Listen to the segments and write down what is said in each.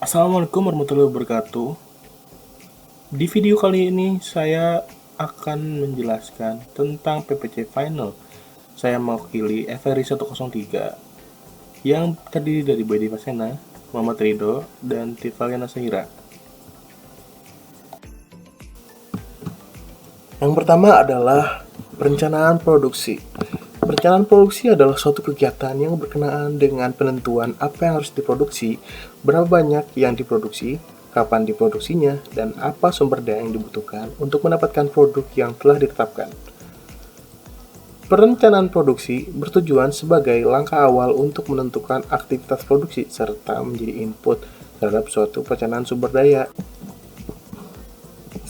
Assalamualaikum warahmatullahi wabarakatuh. Di video kali ini saya akan menjelaskan tentang PPC Final. Saya mewakili FRI 103 yang terdiri dari Boy Fasena, Muhammad Ridho, dan Tifaliana Sahira. Yang pertama adalah perencanaan produksi. Perencanaan produksi adalah suatu kegiatan yang berkenaan dengan penentuan apa yang harus diproduksi, berapa banyak yang diproduksi, kapan diproduksinya, dan apa sumber daya yang dibutuhkan untuk mendapatkan produk yang telah ditetapkan. Perencanaan produksi bertujuan sebagai langkah awal untuk menentukan aktivitas produksi serta menjadi input terhadap suatu perencanaan sumber daya.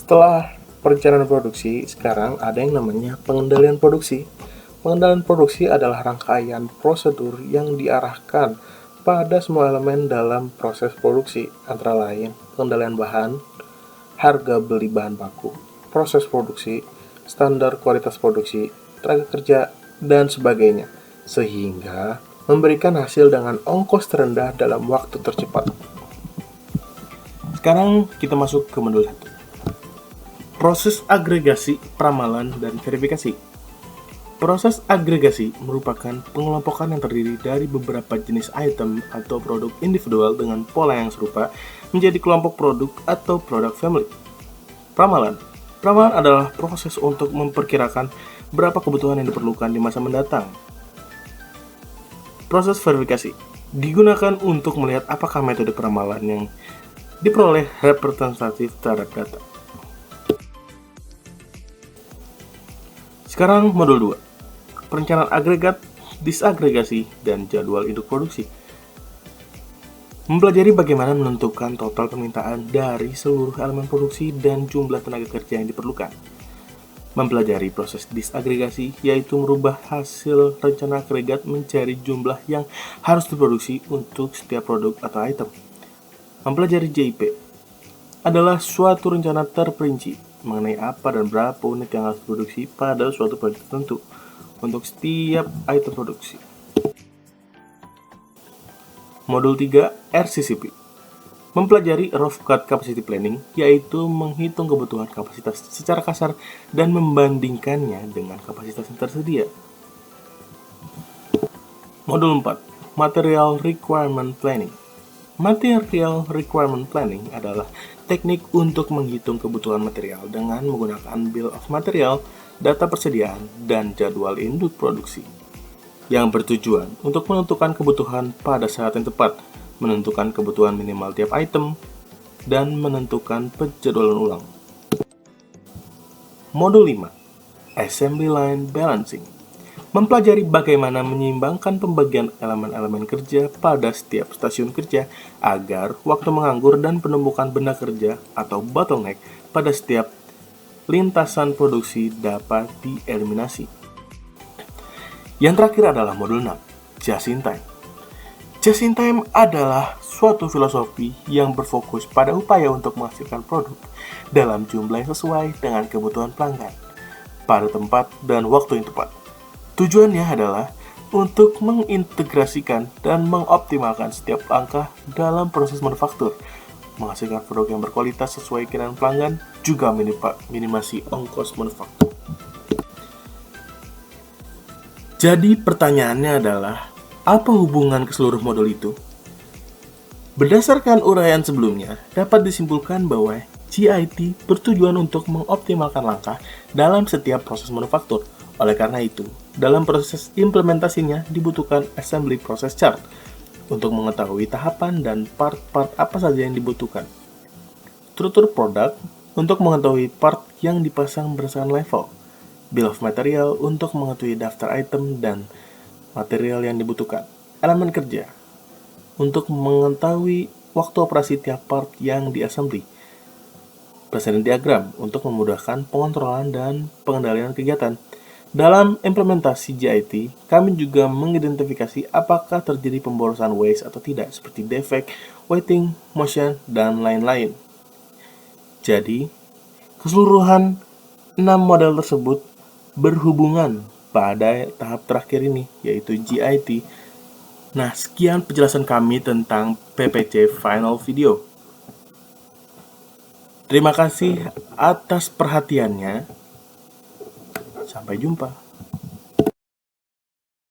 Setelah perencanaan produksi, sekarang ada yang namanya pengendalian produksi. Pengendalian produksi adalah rangkaian prosedur yang diarahkan pada semua elemen dalam proses produksi, antara lain pengendalian bahan, harga beli bahan baku, proses produksi, standar kualitas produksi, tenaga kerja, dan sebagainya, sehingga memberikan hasil dengan ongkos terendah dalam waktu tercepat. Sekarang kita masuk ke modul 1. Proses agregasi, pramalan, dan verifikasi. Proses agregasi merupakan pengelompokan yang terdiri dari beberapa jenis item atau produk individual dengan pola yang serupa menjadi kelompok produk atau product family. Pramalan. Pramalan adalah proses untuk memperkirakan berapa kebutuhan yang diperlukan di masa mendatang. Proses verifikasi digunakan untuk melihat apakah metode peramalan yang diperoleh representatif terhadap data. Sekarang modul 2. Perencanaan agregat, disagregasi, dan jadwal induk produksi. Mempelajari bagaimana menentukan total permintaan dari seluruh elemen produksi dan jumlah tenaga kerja yang diperlukan. Mempelajari proses disagregasi, yaitu merubah hasil rencana agregat menjadi jumlah yang harus diproduksi untuk setiap produk atau item. Mempelajari JIP adalah suatu rencana terperinci mengenai apa dan berapa unit yang harus diproduksi pada suatu proyek tertentu untuk setiap item produksi. Modul 3, RCCP. Mempelajari Rough Cut Capacity Planning, yaitu menghitung kebutuhan kapasitas secara kasar dan membandingkannya dengan kapasitas yang tersedia. Modul 4, Material Requirement Planning. Material Requirement Planning adalah teknik untuk menghitung kebutuhan material dengan menggunakan Bill of Material, data persediaan, dan jadwal induk produksi, yang bertujuan untuk menentukan kebutuhan pada saat yang tepat, menentukan kebutuhan minimal tiap item, dan menentukan penjadwalan ulang. Modul 5, Assembly Line Balancing. Mempelajari bagaimana menyeimbangkan pembagian elemen-elemen kerja pada setiap stasiun kerja agar waktu menganggur dan penumpukan benda kerja atau bottleneck pada setiap lintasan produksi dapat dieliminasi. Yang terakhir adalah modul 6, Just in Time. Just in Time adalah suatu filosofi yang berfokus pada upaya untuk menghasilkan produk dalam jumlah yang sesuai dengan kebutuhan pelanggan pada tempat dan waktu yang tepat. Tujuannya adalah untuk mengintegrasikan dan mengoptimalkan setiap langkah dalam proses manufaktur, menghasilkan produk yang berkualitas sesuai keinginan pelanggan, juga minimasi ongkos manufaktur. Jadi pertanyaannya adalah, apa hubungan ke seluruh modul itu? Berdasarkan uraian sebelumnya, dapat disimpulkan bahwa GIT bertujuan untuk mengoptimalkan langkah dalam setiap proses manufaktur. Oleh karena itu, dalam proses implementasinya dibutuhkan assembly process chart untuk mengetahui tahapan dan part-part apa saja yang dibutuhkan. Struktur produk untuk mengetahui part yang dipasang berdasarkan level. Bill of Material untuk mengetahui daftar item dan material yang dibutuhkan. Elemen kerja untuk mengetahui waktu operasi tiap part yang diassembly. Presiden diagram untuk memudahkan pengontrolan dan pengendalian kegiatan. Dalam implementasi GIT, kami juga mengidentifikasi apakah terjadi pemborosan waste atau tidak, seperti defect, waiting, motion, dan lain-lain. Jadi, keseluruhan 6 model tersebut berhubungan pada tahap terakhir ini, yaitu GIT, Nah, sekian penjelasan kami tentang PPC Final Video. Terima kasih atas perhatiannya. Sampai jumpa.